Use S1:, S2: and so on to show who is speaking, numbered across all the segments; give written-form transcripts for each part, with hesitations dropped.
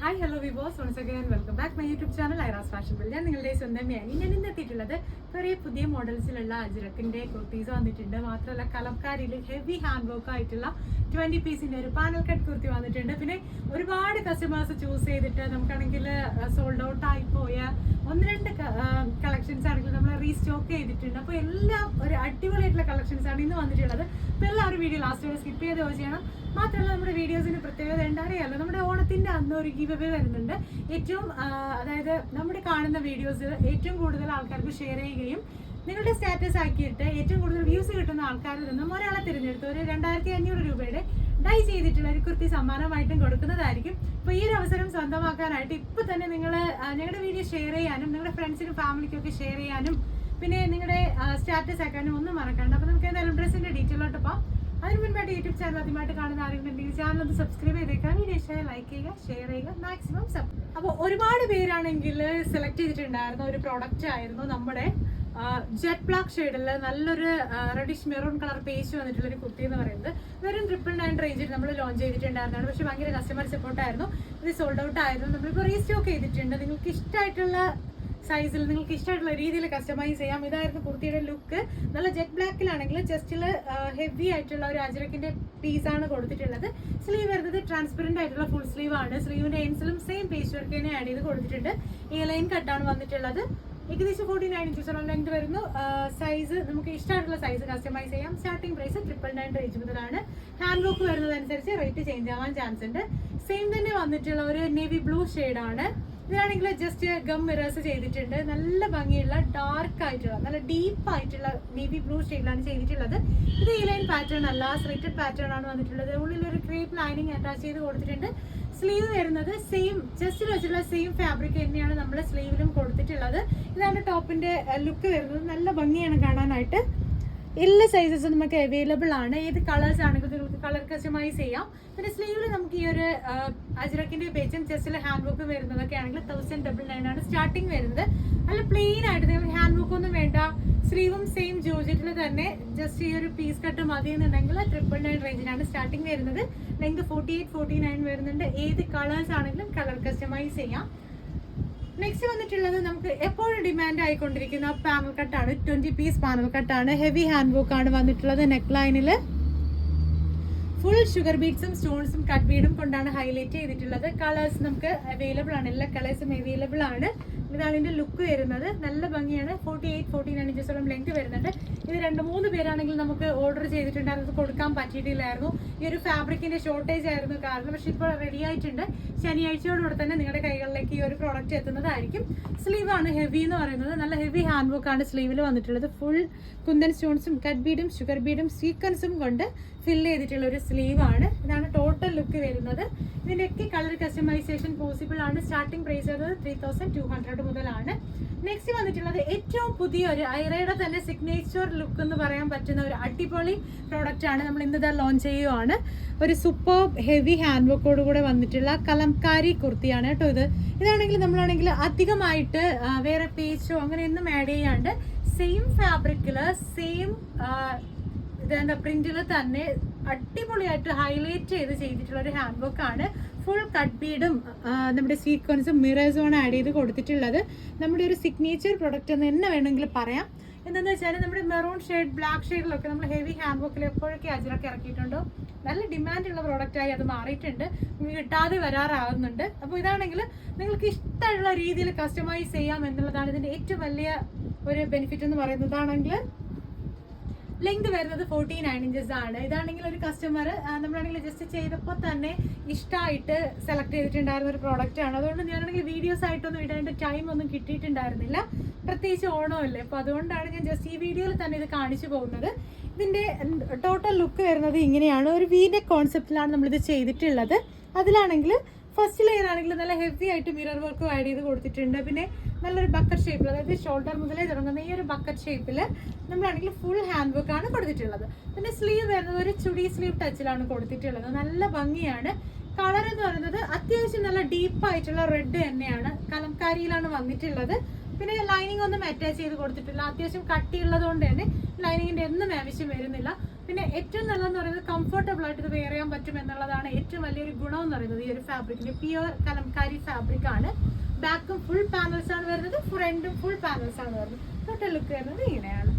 S1: Hi hello viewers once again welcome back my YouTube channel Aira's Fashion World. ഞാൻ നിങ്ങളുടെ സ്വന്തം മേനി. ഞാൻ ഇന്ന് എത്തിയിട്ടുള്ളത് കുറേ പുതിയ മോഡൽസിലുള്ള അജ്രക്കിന്റെ കുർത്തീസ് വന്നിട്ടുണ്ട്. മാത്രമല്ല കലംകാരിയിൽ ഹെവി ഹാൻഡ് വർക്ക് ആയിട്ടുള്ള 20 പീസിന്റെ ഒരു പാനൽ കട്ട് കുർത്തി വന്നിട്ടുണ്ട്. പിന്നെ ഒരുപാട് കസ്റ്റമേഴ്സ് ചൂസ് ചെയ്തിട്ട് നമുക്കാണെങ്കിൽ സോൾഡ് ഔട്ട് ആയി പോയ ഒന്ന് രണ്ട് കളക്ഷൻസ് ആണെങ്കിൽ നമ്മൾ റീസ്റ്റോക്ക് ചെയ്തിട്ടുണ്ട്. അപ്പോൾ എല്ലാം ഒരു അടിപൊളിയായിട്ടുള്ള കളക്ഷൻസ് ആണ് ഇന്ന് വന്നിട്ടുള്ളത്. അപ്പോൾ എല്ലാവരും വീഡിയോ ലാസ്റ്റ് വരെ സ്കിപ്പ് ചെയ്ത് വാച്ച് ചെയ്യണം. മാത്രമല്ല നമ്മുടെ വീഡിയോസിന് പ്രത്യേകത ഉണ്ടാറിയല്ലോ, നമ്മുടെ ഓണത്തിന്റെ അന്ന് ഒരു ഗീവ് അവേ വരുന്നുണ്ട്. ഏറ്റവും അതായത് നമ്മുടെ കാണുന്ന വീഡിയോസ് ഏറ്റവും കൂടുതൽ ആൾക്കാർക്ക് ഷെയർ ചെയ്യുകയും നിങ്ങളുടെ സ്റ്റാറ്റസ് ആക്കിയിട്ട് ഏറ്റവും കൂടുതൽ വ്യൂസ് കിട്ടുന്ന ആൾക്കാരിൽ നിന്നും ഒരാളെ തിരഞ്ഞെടുത്ത് ഒരു 2500 രൂപയുടെ ഡൈ ചെയ്തിട്ടുള്ള ഒരു കുർത്തി സമ്മാനമായിട്ടും കൊടുക്കുന്നതായിരിക്കും. അപ്പോൾ ഈ ഒരു അവസരം സ്വന്തമാക്കാനായിട്ട് ഇപ്പോൾ തന്നെ നിങ്ങൾ ഞങ്ങളുടെ വീഡിയോ ഷെയർ ചെയ്യാനും നിങ്ങളുടെ ഫ്രണ്ട്സിനും ഫാമിലിക്കും ഒക്കെ ഷെയർ ചെയ്യാനും പിന്നെ നിങ്ങളുടെ സ്റ്റാറ്റസ് ആക്കാനും ഒന്നും മറക്കണ്ട. അപ്പോൾ നമുക്ക് എന്തായാലും ഡ്രസ്സിന്റെ ഡീറ്റെയിലോട്ട് പോകാം. അതിന് മുൻപായിട്ട് യൂട്യൂബ് ചാനൽ ആദ്യമായിട്ട് കാണുന്ന ആരെങ്കിലും ഉണ്ടെങ്കിൽ ചാനൽ ഒന്ന് സബ്സ്ക്രൈബ് ചെയ്തേക്കാം. വീഡിയോ ഇഷ്ടമായി ലൈക്ക് ചെയ്യുക, ഷെയർ ചെയ്യുക, മാക്സിമം സപ്പോർട്ട്. അപ്പോൾ ഒരുപാട് പേരാണെങ്കിൽ സെലക്ട് ചെയ്തിട്ടുണ്ടായിരുന്ന ഒരു പ്രോഡക്റ്റ് ആയിരുന്നു നമ്മുടെ ജെറ്റ് ബ്ലാക്ക് ഷെയ്ഡിൽ നല്ലൊരു റെഡിഷ് മെറൂൺ കളർ പേസ്റ്റ് വന്നിട്ടുള്ള ഒരു കുർത്തി എന്ന് പറയുന്നത് വെറും 999 റേഞ്ചിൽ നമ്മൾ ലോഞ്ച് ചെയ്തിട്ടുണ്ടായിരുന്നതാണ്. പക്ഷേ ഭയങ്കര കസ്റ്റമർ സപ്പോർട്ടായിരുന്നു. ഇത് സോൾഡ് ഔട്ട് ആയിരുന്നു. നമ്മളിപ്പോൾ റീസ്റ്റോക്ക് ചെയ്തിട്ടുണ്ട്. നിങ്ങൾക്ക് ഇഷ്ടമായിട്ടുള്ള സൈസിൽ നിങ്ങൾക്ക് ഇഷ്ടമായിട്ടുള്ള രീതിയിൽ കസ്റ്റമൈസ് ചെയ്യാം. ഇതായിരുന്നു കുർത്തിയുടെ ലുക്ക്. നല്ല ജെറ്റ് ബ്ലാക്കിലാണെങ്കിൽ ചെസ്റ്റിൽ ഹെവി ആയിട്ടുള്ള ഒരു അജ്രക്കിന്റെ പീസാണ് കൊടുത്തിട്ടുള്ളത്. സ്ലീവ് വരുന്നത് ട്രാൻസ്പെറന്റ് ആയിട്ടുള്ള ഫുൾ സ്ലീവ് ആണ്. സ്ലീവിന്റെ എൻസിലും സെയിം പേസ്റ്റ് വർക്ക് തന്നെ ആഡ് ചെയ്ത് കൊടുത്തിട്ടുണ്ട്. എ ലൈൻ കട്ടാണ് വന്നിട്ടുള്ളത്. ഏകദേശം 49 ഇഞ്ചോളം ലെങ്ത് വരുന്നു. സൈസ് നമുക്ക് ഇഷ്ടമായിട്ടുള്ള സൈസ് കസ്റ്റമൈസ് ചെയ്യാം. സ്റ്റാർട്ടിംഗ് പ്രൈസ് 999 റേഞ്ച് മുതലാണ്. ഹാൻഡ് വർക്ക് വരുന്നതനുസരിച്ച് റേറ്റ് ചേഞ്ച് ആവാൻ ചാൻസ് ഉണ്ട്. സെയിം തന്നെ വന്നിട്ടുള്ള ഒരു നേവി ബ്ലൂ ഷെയ്ഡാണ്. ഇതാണെങ്കിൽ ജസ്റ്റ് ഗം മിറേഴ്സ് ചെയ്തിട്ടുണ്ട്. നല്ല ഭംഗിയുള്ള ഡാർക്ക് ആയിട്ടുള്ള നല്ല ഡീപ്പ് ആയിട്ടുള്ള നേവി ബ്ലൂ ഷെയ്ഡിലാണ് ചെയ്തിട്ടുള്ളത്. ഇത് ഈ ലൈൻ പാറ്റേൺ അല്ല, സ്ട്രൈറ്റഡ് പാറ്റേൺ ആണ് വന്നിട്ടുള്ളത്. ഉള്ളിൽ ഒരു ക്രേപ്പ് ലൈനിങ് അറ്റാച്ച് ചെയ്ത് കൊടുത്തിട്ടുണ്ട്. സ്ലീവ് വരുന്നത് സെയിം ചെസ്റ്റിൽ വെച്ചിട്ടുള്ള സെയിം ഫാബ്രിക് തന്നെയാണ് നമ്മൾ സ്ലീവിലും കൊടുത്തിട്ടുള്ളത്. ഇതാണ് ടോപ്പിന്റെ ലുക്ക് വരുന്നത്. നല്ല ഭംഗിയാണ് കാണാനായിട്ട്. എല്ലാ സൈസസും നമുക്ക് അവൈലബിൾ ആണ്. ഏത് കളേഴ്സ് ആണെങ്കിലും നിങ്ങൾക്ക് കളർ കസ്റ്റമൈസ് ചെയ്യാം. പിന്നെ സ്ലീവിൽ നമുക്ക് ഈ ഒരു അജ്രക്കിന്റെ പേജും ചെസ്റ്റിൽ ഹാൻഡ് വർക്ക് വരുന്നതൊക്കെ ആണെങ്കിൽ 1099 ആണ് സ്റ്റാർട്ടിങ് വരുന്നത്. നല്ല പ്ലെയിൻ ആയിട്ട് നിങ്ങൾക്ക് ഹാൻഡ് വർക്ക് ഒന്നും വേണ്ട. സ്ലീവും സെയിം ജോർജറ്റിൽ തന്നെ ജസ്റ്റ് ഈ ഒരു പീസ് കട്ട് മതി എന്നുണ്ടെങ്കിൽ 999 റേഞ്ചിലാണ് സ്റ്റാർട്ടിങ് വരുന്നത്. ലെങ്ത് 48, 49 വരുന്നുണ്ട്. ഏത് കളേഴ്സ് ആണെങ്കിലും കളർ കസ്റ്റമൈസ് ചെയ്യാം. നെക്സ്റ്റ് വന്നിട്ടുള്ളത് നമുക്ക് എപ്പോഴും ഡിമാൻഡ് ആയിക്കൊണ്ടിരിക്കുന്ന പാനൽ കട്ടാണ്. 20 പീസ് പാനൽ കട്ടാണ്. ഹെവി ഹാൻഡ് വർക്ക് ആണ് വന്നിട്ടുള്ളത്. നെക്ക് ലൈനിൽ ഫുൾ ഷുഗർ ബീഡ്സും സ്റ്റോൺസും കട്ട് ബീഡും കൊണ്ടാണ് ഹൈലൈറ്റ് ചെയ്തിട്ടുള്ളത്. കളേഴ്സ് നമുക്ക് അവൈലബിൾ ആണ്. എല്ലാ കളേഴ്സും അവൈലബിൾ ആണ്. ഇതാണ് ഇതിന്റെ ലുക്ക് വരുന്നത്. നല്ല ഭംഗിയാണ്. 48, 49 ഇഞ്ചോളം ലെങ്ത് വരുന്നുണ്ട്. ഇത് 2-3 പേരാണെങ്കിൽ നമുക്ക് ഓർഡർ ചെയ്തിട്ടുണ്ടായിരുന്നു, കൊടുക്കാൻ പറ്റിയിട്ടില്ലായിരുന്നു. ഈ ഒരു ഫാബ്രിക്കിന്റെ ഷോർട്ടേജ് ആയിരുന്നു കാരണം. പക്ഷെ ഇപ്പോൾ റെഡി ആയിട്ടുണ്ട്. ശനിയാഴ്ചയോടുകൂടെ തന്നെ നിങ്ങളുടെ കൈകളിലേക്ക് ഈ ഒരു പ്രോഡക്റ്റ് എത്തുന്നതായിരിക്കും. സ്ലീവ് ആണ് ഹെവി എന്ന് പറയുന്നത്. നല്ല ഹെവി ഹാൻഡ് വർക്ക് ആണ് സ്ലീവിൽ വന്നിട്ടുള്ളത്. ഫുൾ കുന്തൻ സ്റ്റോൺസും കട്ട് ബീഡും ഷുഗർ ബീഡും സീക്വൻസും കൊണ്ട് ഫിൽ ചെയ്തിട്ടുള്ള ഒരു സ്ലീവ് ആണ്. ഇതാണ് ടോട്ടൽ ലുക്ക് വരുന്നത്. ഇതിന്റെയൊക്കെ കളർ കസ്റ്റമൈസേഷൻ പോസിബിൾ ആണ്. സ്റ്റാർട്ടിംഗ് പ്രൈസ് വരുന്നത് 3200 മുതലാണ്. നെക്സ്റ്റ് വന്നിട്ടുള്ളത് ഏറ്റവും പുതിയൊരു ഐറയുടെ തന്നെ സിഗ്നേച്ചർ ലുക്ക് എന്ന് പറയാൻ പറ്റുന്ന ഒരു അടിപൊളി പ്രോഡക്റ്റ് ആണ്. നമ്മൾ ഇന്ന് ലോഞ്ച് ചെയ്യുവാണ്. ഒരു സൂപ്പർ ഹെവി ഹാൻഡ് വർക്കോട് കൂടെ വന്നിട്ടുള്ള കലംകാരി കുർത്തിയാണ് കേട്ടോ ഇത്. ഇതാണെങ്കിൽ നമ്മളാണെങ്കിൽ അധികമായിട്ട് വേറെ പേച്ചോ അങ്ങനെയൊന്നും ആഡ് ചെയ്യാണ്ട് സെയിം ഫാബ്രിക്കില് സെയിം ഇതെന്താ പ്രിന്റിൽ തന്നെ അടിപൊളിയായിട്ട് ഹൈലൈറ്റ് ചെയ്തിട്ടുള്ള ഒരു ഹാൻഡ് വർക്ക് ആണ്. ഫുൾ കട്ട് ബീഡും നമ്മുടെ സീക്വൻസും മിറേഴ്സും ആണ് ആഡ് ചെയ്ത് കൊടുത്തിട്ടുള്ളത്. നമ്മുടെ ഒരു സിഗ്നേച്ചർ പ്രൊഡക്റ്റ് എന്ന് തന്നെ വേണമെങ്കിൽ പറയാം. എന്താണെന്ന് വെച്ചാൽ നമ്മുടെ മെറൂൺ ഷെയ്ഡ് ബ്ലാക്ക് ഷെയ്ഡിലൊക്കെ നമ്മൾ ഹെവി ഹാൻഡ് വർക്കിൽ എപ്പോഴൊക്കെ അജ്രക്ക് ഇറക്കിയിട്ടുണ്ടോ നല്ല ഡിമാൻഡുള്ള പ്രോഡക്റ്റായി അത് മാറിയിട്ടുണ്ട്. നിങ്ങൾക്ക് കിട്ടാതെ വരാറാകുന്നുണ്ട്. അപ്പോൾ ഇതാണെങ്കിൽ നിങ്ങൾക്ക് ഇഷ്ടമുള്ള രീതിയിൽ കസ്റ്റമൈസ് ചെയ്യാം എന്നുള്ളതാണ് ഇതിൻ്റെ ഏറ്റവും വലിയ ഒരു ബെനിഫിറ്റ് എന്ന് പറയുന്നതാണെങ്കിൽ. ലെങ്ത് വരുന്നത് 49 ഇഞ്ചസ് ആണ്. ഇതാണെങ്കിൽ ഒരു കസ്റ്റമർ നമ്മളാണെങ്കിൽ ജസ്റ്റ് ചെയ്തപ്പോൾ തന്നെ ഇഷ്ടമായിട്ട് സെലക്ട് ചെയ്തിട്ടുണ്ടായിരുന്ന ഒരു പ്രോഡക്റ്റ് ആണ്. അതുകൊണ്ട് ഞാനാണെങ്കിൽ വീഡിയോസ് ആയിട്ടൊന്നും ഇടേണ്ട ടൈം ഒന്നും കിട്ടിയിട്ടുണ്ടായിരുന്നില്ല. പ്രത്യേകിച്ച് ഓണമല്ലേ. അപ്പോൾ അതുകൊണ്ടാണ് ഞാൻ ജസ്റ്റ് ഈ വീഡിയോയിൽ തന്നെ ഇത് കാണിച്ചു പോകുന്നത്. ഇതിൻ്റെ ടോട്ടൽ ലുക്ക് വരുന്നത് ഇങ്ങനെയാണ്. ഒരു വീനെക്ക് കോൺസെപ്റ്റിലാണ് നമ്മളിത് ചെയ്തിട്ടുള്ളത്. അതിലാണെങ്കിൽ ഫസ്റ്റ് ലെയർ ആണെങ്കിൽ നല്ല ഹെവി ആയിട്ട് മിറർ വർക്കും ആഡ് ചെയ്ത് കൊടുത്തിട്ടുണ്ട്. പിന്നെ നല്ലൊരു ബക്കറ്റ് ഷേപ്പിൽ, അതായത് ഷോൾഡർ മുതലേ തുടങ്ങുന്ന ഈ ഒരു ബക്കറ്റ് ഷേപ്പിൽ നമ്മളാണെങ്കിൽ ഫുൾ ഹാൻഡ് വർക്ക് ആണ് കൊടുത്തിട്ടുള്ളത്. പിന്നെ സ്ലീവ് വരുന്നത് ഒരു ചുടി സ്ലീവ് ടച്ചിലാണ് കൊടുത്തിട്ടുള്ളത്. നല്ല ഭംഗിയാണ്. കളർ എന്ന് പറയുന്നത് അത്യാവശ്യം നല്ല ഡീപ്പ് ആയിട്ടുള്ള റെഡ് തന്നെയാണ്. കലംകാരിയിലാണ് വന്നിട്ടുള്ളത്. പിന്നെ ലൈനിങ് ഒന്നും അറ്റാച്ച് ചെയ്ത് കൊടുത്തിട്ടില്ല. അത്യാവശ്യം കട്ടിയുള്ളത് കൊണ്ട് തന്നെ ലൈനിങ്ങിന്റെ ഒന്നും ആവശ്യം വരുന്നില്ല. പിന്നെ ഏറ്റവും നല്ലതെന്ന് പറയുന്നത് കംഫർട്ടബിൾ ആയിട്ട് ഇത് വെയർ ചെയ്യാൻ പറ്റും എന്നുള്ളതാണ് ഏറ്റവും വലിയൊരു ഗുണം എന്ന് പറയുന്നത്. ഈ ഒരു ഫാബ്രിക്കിന്റെ പ്യുവർ കലംകാരി ഫാബ്രിക് ആണ്. ബാക്കും ഫുൾ പാനൽസ് ആണ് വരുന്നത്, ഫ്രണ്ടും ഫുൾ പാനൽസ് ആണ് വരുന്നത്. ടോട്ടൽ ലുക്ക് വരുന്നത് ഇങ്ങനെയാണ്.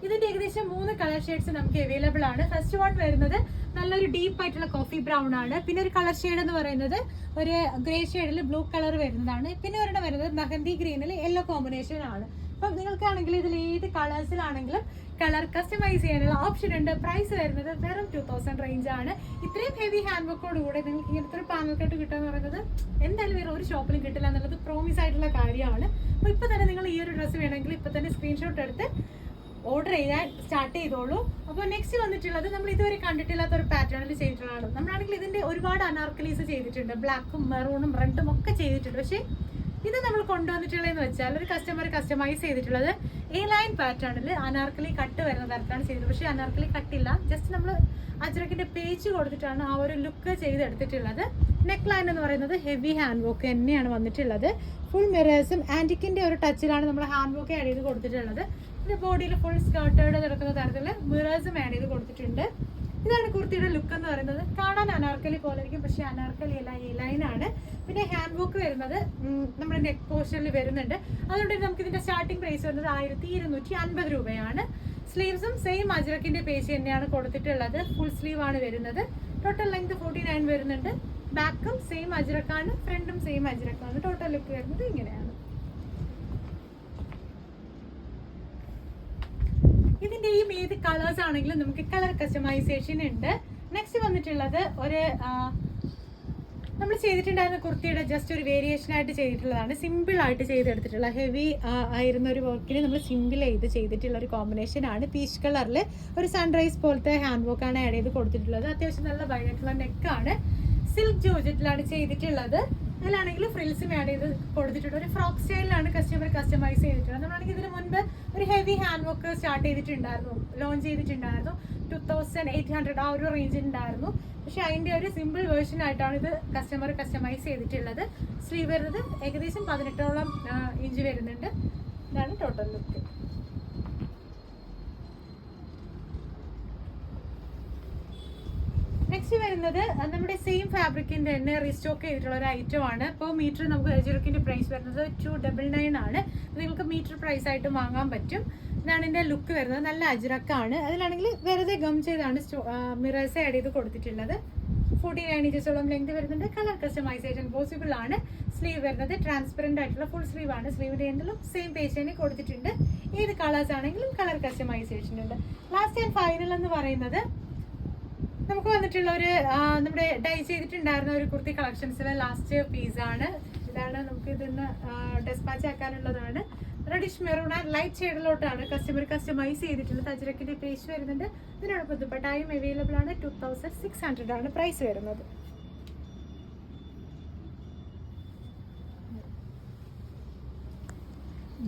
S1: ഇതിന്റെ ഏകദേശം 3 കളർ ഷെയ്ഡ്സ് നമുക്ക് അവൈലബിൾ ആണ്. ഫസ്റ്റ് വൺ വരുന്നത് നല്ലൊരു ഡീപ്പ് ആയിട്ടുള്ള കോഫി ബ്രൗൺ ആണ്. പിന്നെ ഒരു കളർ ഷെയ്ഡ് എന്ന് പറയുന്നത് ഒരു ഗ്രേ ഷെയ്ഡിൽ ബ്ലൂ കളർ വരുന്നതാണ്. പിന്നെ ഒരെണ്ണം വരുന്നത് മെഹന്തി ഗ്രീനിൽ യെല്ലോ കോമ്പിനേഷൻ ആണ്. അപ്പം നിങ്ങൾക്കാണെങ്കിൽ ഇതിൽ ഏത് കളേഴ്സിലാണെങ്കിലും കളർ കസ്റ്റമൈസ് ചെയ്യാനുള്ള ഓപ്ഷൻ ഉണ്ട്. പ്രൈസ് വരുന്നത് വെറും 2000 റേഞ്ച് ആണ്. ഇത്രയും ഹെവി ഹാൻഡ് വർക്കോട് കൂടെ നിങ്ങൾക്ക് ഇങ്ങനത്തെ ഒരു പാനൽ കട്ട് കിട്ടുക എന്ന് പറയുന്നത് എന്തായാലും വേറെ ഒരു ഷോപ്പിലും കിട്ടില്ല എന്നുള്ളത് പ്രോമിസ് ആയിട്ടുള്ള കാര്യമാണ്. അപ്പോൾ ഇപ്പോൾ തന്നെ നിങ്ങൾ ഈ ഒരു ഡ്രസ്സ് വേണമെങ്കിൽ ഇപ്പോൾ തന്നെ സ്ക്രീൻഷോട്ട് എടുത്ത് ഓർഡർ ചെയ്യാൻ സ്റ്റാർട്ട് ചെയ്തോളൂ. അപ്പോൾ നെക്സ്റ്റ് വന്നിട്ടുള്ളത് നമ്മൾ ഇതുവരെ കണ്ടിട്ടില്ലാത്ത ഒരു പാറ്റേണിൽ ചെയ്തിട്ടുള്ളതാണ്. നമ്മളാണെങ്കിൽ ഇതിന്റെ ഒരുപാട് അനാർക്കലീസ് ചെയ്തിട്ടുണ്ട്, ബ്ലാക്കും മെറൂണും റെഡും ഒക്കെ ചെയ്തിട്ടുണ്ട്. പക്ഷേ ഇത് നമ്മൾ കൊണ്ടുവന്നിട്ടുള്ളതെന്ന് വെച്ചാൽ ഒരു കസ്റ്റമർ കസ്റ്റമൈസ് ചെയ്തിട്ടുള്ളത് എ ലൈൻ പാറ്റേണിൽ അനാർക്കലി കട്ട് വരുന്ന തരത്തിലാണ് ചെയ്തത്. പക്ഷേ അനാർക്കലി കട്ടില്ല, ജസ്റ്റ് നമ്മൾ അജ്രക്കിന്റെ പേച്ച് കൊടുത്തിട്ടാണ് ആ ഒരു ലുക്ക് ചെയ്തെടുത്തിട്ടുള്ളത്. നെക്ക് ലൈൻ എന്ന് പറയുന്നത് ഹെവി ഹാൻഡ് വർക്ക് തന്നെയാണ് വന്നിട്ടുള്ളത്. ഫുൾ മിറേഴ്സും ആന്റിക്കിന്റെ ഒരു ടച്ചിലാണ് നമ്മൾ ഹാൻഡ് വർക്ക് ആഡ് ചെയ്ത് കൊടുത്തിട്ടുള്ളത്. പിന്നെ ബോഡിയിൽ ഫുൾ സ്കേർട്ടേഡ് നടക്കുന്ന തരത്തിൽ മിറേഴ്സും ആഡ് ചെയ്ത് കൊടുത്തിട്ടുണ്ട്. ഇതാണ് കുർത്തിയുടെ ലുക്ക് എന്ന് പറയുന്നത്. കാണാൻ അനാർക്കലി പോലെ ഇരിക്കും, പക്ഷെ അനാർക്കലി അല്ല, എ ലൈൻ ആണ്. പിന്നെ ഹാൻഡ് വർക്ക് വരുന്നത് നമ്മുടെ നെക്ക് പോർഷനിൽ വരുന്നുണ്ട്. അതുകൊണ്ട് നമുക്ക് ഇതിന്റെ സ്റ്റാർട്ടിംഗ് പ്രൈസ് വരുന്നത് 1250 രൂപയാണ്. സ്ലീവ്സും സെയിം അജ്രക്കിന്റെ പേജ് തന്നെയാണ് കൊടുത്തിട്ടുള്ളത്. ഫുൾ സ്ലീവ് ആണ് വരുന്നത്. ടോട്ടൽ ലെങ്ത് 49 വരുന്നുണ്ട്. ബാക്കും സെയിം അജ്രക്കാണ്, ഫ്രണ്ടും സെയിം അജ്രക്കാണ്. ടോട്ടൽ ലുക്ക് വരുന്നത് ഇങ്ങനെയാണ്. ഇതിന്റെ ഈ ഏത് കളേഴ്സ് ആണെങ്കിലും നമുക്ക് കളർ കസ്റ്റമൈസേഷൻ ഉണ്ട്. നെക്സ്റ്റ് വന്നിട്ടുള്ളത് ഒരു നമ്മൾ ചെയ്തിട്ടുണ്ടായിരുന്ന കുർത്തിയുടെ ജസ്റ്റ് ഒരു വേരിയേഷൻ ആയിട്ട് ചെയ്തിട്ടുള്ളതാണ്. സിമ്പിൾ ആയിട്ട് ചെയ്തെടുത്തിട്ടുള്ള ഹെവി ആയിരുന്ന ഒരു വർക്കിന് നമ്മൾ സിമ്പിൾ ചെയ്തിട്ടുള്ള ഒരു കോമ്പിനേഷൻ ആണ്. പീച്ച് കളറിൽ ഒരു സൺറൈസ് പോലത്തെ ഹാൻഡ് വർക്കാണ് ആഡ് ചെയ്ത് കൊടുത്തിട്ടുള്ളത്. അത്യാവശ്യം നല്ല ഭയങ്കരമായിട്ടുള്ള നെക്കാണ്. സിൽക്ക് ജോർജറ്റിലാണ് ചെയ്തിട്ടുള്ളത്. അതിലാണെങ്കിൽ ഫ്രിൽസും ആഡ് ചെയ്ത് കൊടുത്തിട്ടുണ്ട്. ഒരു ഫ്രോക്ക് സ്റ്റൈലിലാണ് കസ്റ്റമർ കസ്റ്റമൈസ് ചെയ്തിട്ടുള്ളത്. നമ്മളാണെങ്കിൽ ഇതിന് മുൻപ് ഒരു ഹെവി ഹാൻഡ് വർക്ക് സ്റ്റാർട്ട് ചെയ്തിട്ടുണ്ടായിരുന്നു, ലോഞ്ച് ചെയ്തിട്ടുണ്ടായിരുന്നു. 2800 ആ ഒരു റേഞ്ചിൽ ഉണ്ടായിരുന്നു. പക്ഷെ അതിൻ്റെ ഒരു സിമ്പിൾ വേർഷൻ ആയിട്ടാണ് ഇത് കസ്റ്റമർ കസ്റ്റമൈസ് ചെയ്തിട്ടുള്ളത്. സ്ലീവ് വരുന്നത് ഏകദേശം 18ഓളം ഇഞ്ച് വരുന്നുണ്ട്. ഇതാണ് ടോട്ടൽ ലുക്ക്. നെക്സ്റ്റ് വരുന്നത് നമ്മുടെ സെയിം ഫാബ്രിക്കിന്റെ തന്നെ റീസ്റ്റോക്ക് ചെയ്തിട്ടുള്ള ഒരു ഐറ്റം ആണ്. ഇപ്പോൾ മീറ്റർ നമുക്ക് അജ്രക്കിന്റെ പ്രൈസ് വരുന്നത് 299 ആണ്. നിങ്ങൾക്ക് മീറ്റർ പ്രൈസ് ആയിട്ട് വാങ്ങാൻ പറ്റും. ഇതാണ് ഇതിന്റെ ലുക്ക് വരുന്നത്. നല്ല അജ്രക്കാണ്. അതിലാണെങ്കിൽ വെറുതെ ഗം ചെയ്താണ് മിറേഴ്സ് ആഡ് ചെയ്ത് കൊടുത്തിട്ടുള്ളത്. 49 ഇഞ്ചസോളം ലെങ്ത് വരുന്നുണ്ട്. കളർ കസ്റ്റമൈസേഷൻ പോസിബിൾ ആണ്. സ്ലീവ് വരുന്നത് ട്രാൻസ്പെറന്റ് ആയിട്ടുള്ള ഫുൾ സ്ലീവ് ആണ്. സ്ലീവിന്റെ എൻഡിലും സെയിം പേജ് തന്നെ കൊടുത്തിട്ടുണ്ട്. ഏത് കളേഴ്സ് ആണെങ്കിലും കളർ കസ്റ്റമൈസേഷൻ ഉണ്ട്. ലാസ്റ്റ് ആൻഡ് ഫൈനൽ എന്ന് പറയുന്നത് നമുക്ക് വന്നിട്ടുള്ള ഒരു നമ്മുടെ ഡൈ ചെയ്തിട്ടുണ്ടായിരുന്ന ഒരു കുർത്തി കളക്ഷൻസിലെ ലാസ്റ്റ് പീസാണ്. ഇതാണ് നമുക്ക് ഇതിന്ന് ഡെസ്പാച്ച് ആക്കാനുള്ളതാണ്. റെഡിഷ് മെറൂൺ ആൻഡ് ലൈറ്റ് ഷെയ്ഡിലോട്ടാണ് കസ്റ്റമർ കസ്റ്റമൈസ് ചെയ്തിട്ടുള്ളത്. അജ്രക്കിന്റെ പേജ് വരുന്നുണ്ട്. ഇതിനോടൊപ്പം ദുപ്പട്ടയും അവൈലബിൾ ആണ്. 2600 ആണ് പ്രൈസ് വരുന്നത്.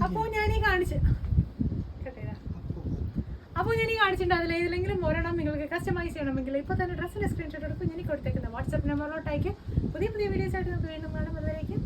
S1: അപ്പോൾ ഞാൻ ഈ കാണിച്ചിട്ടുണ്ട് അതിൽ ഏതെങ്കിലും ഒരെണ്ണം നിങ്ങൾക്ക് കസ്റ്റമൈസ് ചെയ്യണമെങ്കിൽ ഇപ്പോൾ തന്നെ ഡ്രസ്സിന്റെ സ്ക്രീൻഷോട്ട് എടുക്കും. ഞാൻ കൊടുത്തേക്കുന്ന വാട്സ്ആപ്പ് നമ്പറിലോട്ട് അയക്കും. പുതിയ വീഡിയോസ് ആയിട്ട് നമുക്ക് വീണ്ടും കാണാം. അതുവരേക്കും